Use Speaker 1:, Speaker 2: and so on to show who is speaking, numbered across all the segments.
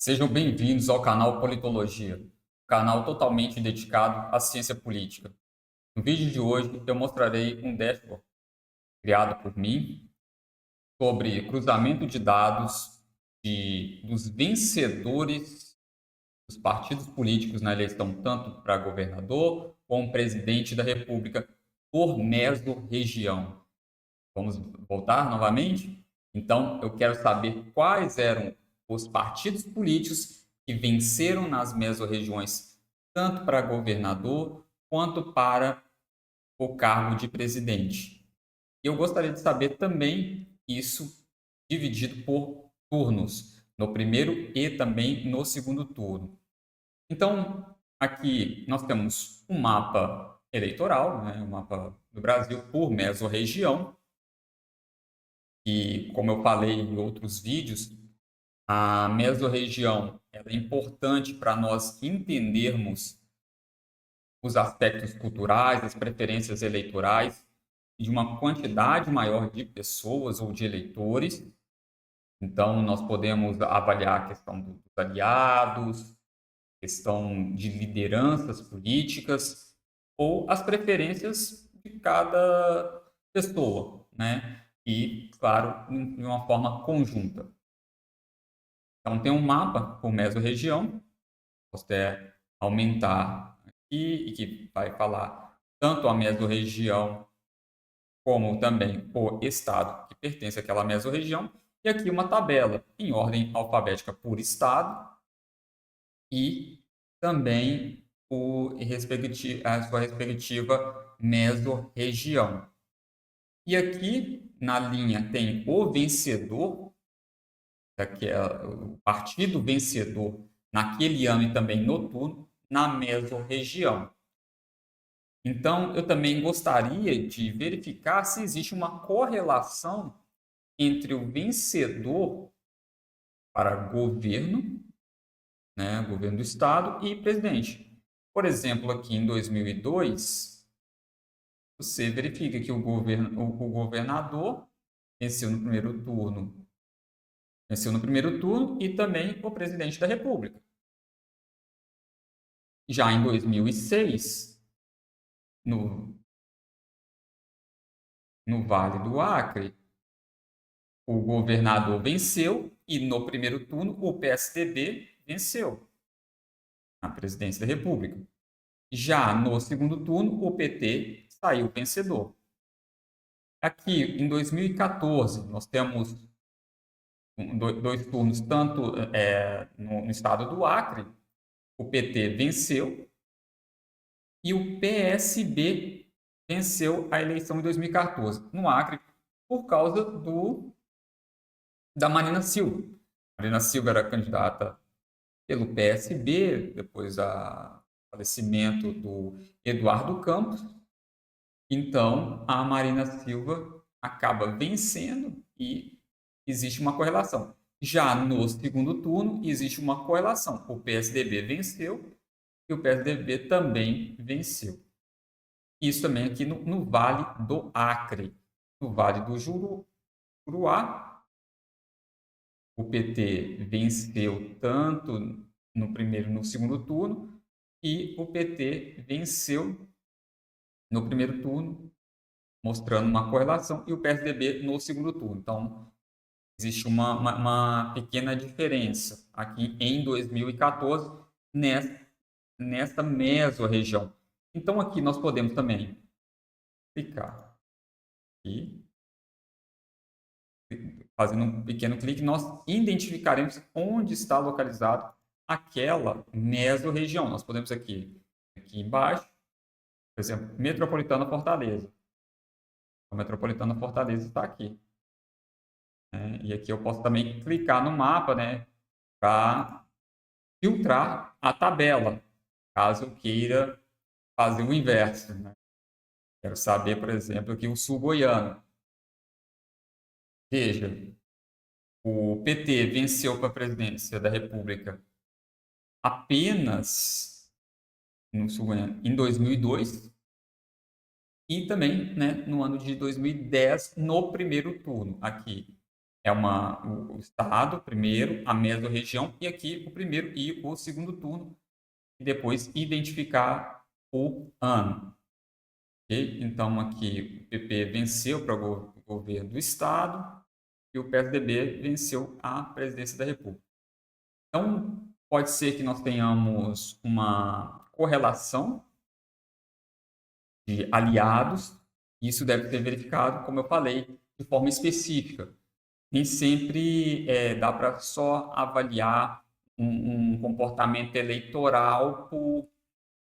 Speaker 1: Sejam bem-vindos ao canal Politologia, canal totalmente dedicado à ciência política. No vídeo de hoje, eu mostrarei um dashboard criado por mim sobre cruzamento de dados dos vencedores dos partidos políticos na eleição, tanto para governador como presidente da República, por mesorregião. Vamos voltar novamente? Então, eu quero saber quais eram os partidos políticos que venceram nas mesorregiões, tanto para governador quanto para o cargo de presidente. E eu gostaria de saber também isso dividido por turnos, no primeiro e também no segundo turno. Então, aqui nós temos um mapa eleitoral, né, um mapa do Brasil por mesorregião, e como eu falei em outros vídeos, a mesorregião é importante para nós entendermos os aspectos culturais, as preferências eleitorais de uma quantidade maior de pessoas ou de eleitores. Então, nós podemos avaliar a questão dos aliados, questão de lideranças políticas ou as preferências de cada pessoa, né? E, claro, de uma forma conjunta. Então, tem um mapa por mesorregião, posso até aumentar aqui, e que vai falar tanto a mesorregião como também o estado que pertence àquela mesorregião, e aqui uma tabela em ordem alfabética por estado e também a sua respectiva mesorregião. E aqui na linha tem o vencedor, que é o partido vencedor naquele ano e também no turno, na mesorregião. Então, eu também gostaria de verificar se existe uma correlação entre o vencedor para governo, né, governo do estado e presidente. Por exemplo, aqui em 2002, você verifica que o governador venceu no primeiro turno, e também o presidente da República. Já em 2006, no, no Vale do Acre, o governador venceu e no primeiro turno o PSDB venceu a presidência da República. Já no segundo turno, o PT saiu vencedor. Aqui, em 2014, nós temos dois turnos, tanto no estado do Acre, o PT venceu e o PSB venceu a eleição em 2014, no Acre, por causa da Marina Silva. Marina Silva era candidata pelo PSB, depois do falecimento do Eduardo Campos. Então, a Marina Silva acaba vencendo e existe uma correlação. Já no segundo turno, existe uma correlação. O PSDB venceu e o PSDB também venceu. Isso também aqui no Vale do Acre. No Vale do Juruá, o PT venceu tanto no primeiro e no segundo turno, e o PT venceu no primeiro turno, mostrando uma correlação, e o PSDB no segundo turno. Então, existe uma pequena diferença aqui em 2014 nessa mesorregião. Então, aqui nós podemos também clicar aqui, fazendo um pequeno clique, nós identificaremos onde está localizado aquela mesorregião. Nós podemos aqui embaixo, por exemplo, Metropolitana Fortaleza. A Metropolitana Fortaleza está aqui. E aqui eu posso também clicar no mapa, né, para filtrar a tabela, caso eu queira fazer o inverso, né? Quero saber, por exemplo, aqui o sul goiano. Veja, o PT venceu para a presidência da República apenas no sul goiano em 2002 e também, né, no ano de 2010 no primeiro turno aqui. é o estado primeiro, a mesorregião e aqui o primeiro e o segundo turno e depois identificar o ano. Okay? Então aqui o PP venceu para o governo do estado e o PSDB venceu a presidência da República. Então pode ser que nós tenhamos uma correlação de aliados. Isso deve ser verificado, como eu falei, de forma específica. Nem sempre dá para só avaliar um comportamento eleitoral por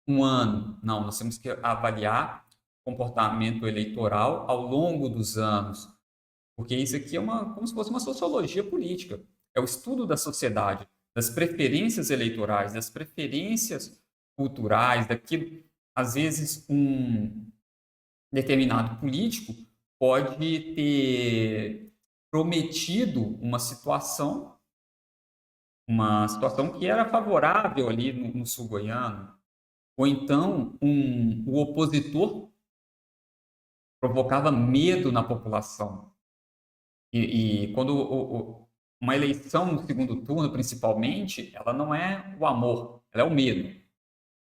Speaker 1: um ano. Não, nós temos que avaliar comportamento eleitoral ao longo dos anos, porque isso aqui é como se fosse uma sociologia política. É o estudo da sociedade, das preferências eleitorais, das preferências culturais, daquilo. Às vezes, um determinado político pode ter prometido uma situação que era favorável ali no sul goiano, ou então o opositor provocava medo na população. E quando uma eleição no segundo turno, principalmente, ela não é o amor, ela é o medo.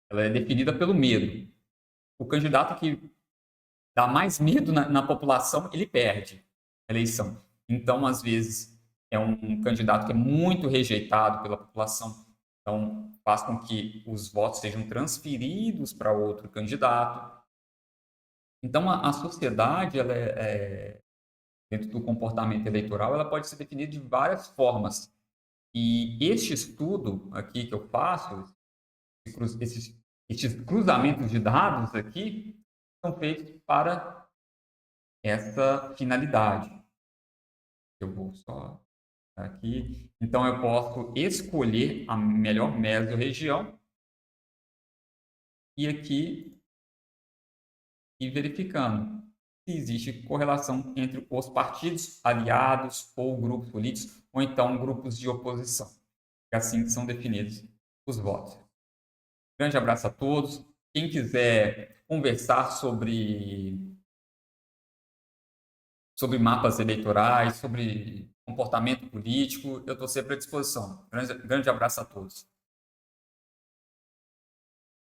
Speaker 1: Ela é definida pelo medo. O candidato que dá mais medo na população, ele perde a eleição. Então, às vezes, é um candidato que é muito rejeitado pela população. Então, faz com que os votos sejam transferidos para outro candidato. Então, a sociedade, dentro do comportamento eleitoral, ela pode ser definida de várias formas. E este estudo aqui que eu faço, esses cruzamentos de dados aqui, são feitos para essa finalidade. Eu vou só aqui. Então, eu posso escolher a melhor mesorregião e aqui ir verificando se existe correlação entre os partidos aliados ou grupos políticos, ou então grupos de oposição. É assim que são definidos os votos. Grande abraço a todos. Quem quiser conversar sobre mapas eleitorais, sobre comportamento político, eu estou sempre à disposição. Grande abraço a todos.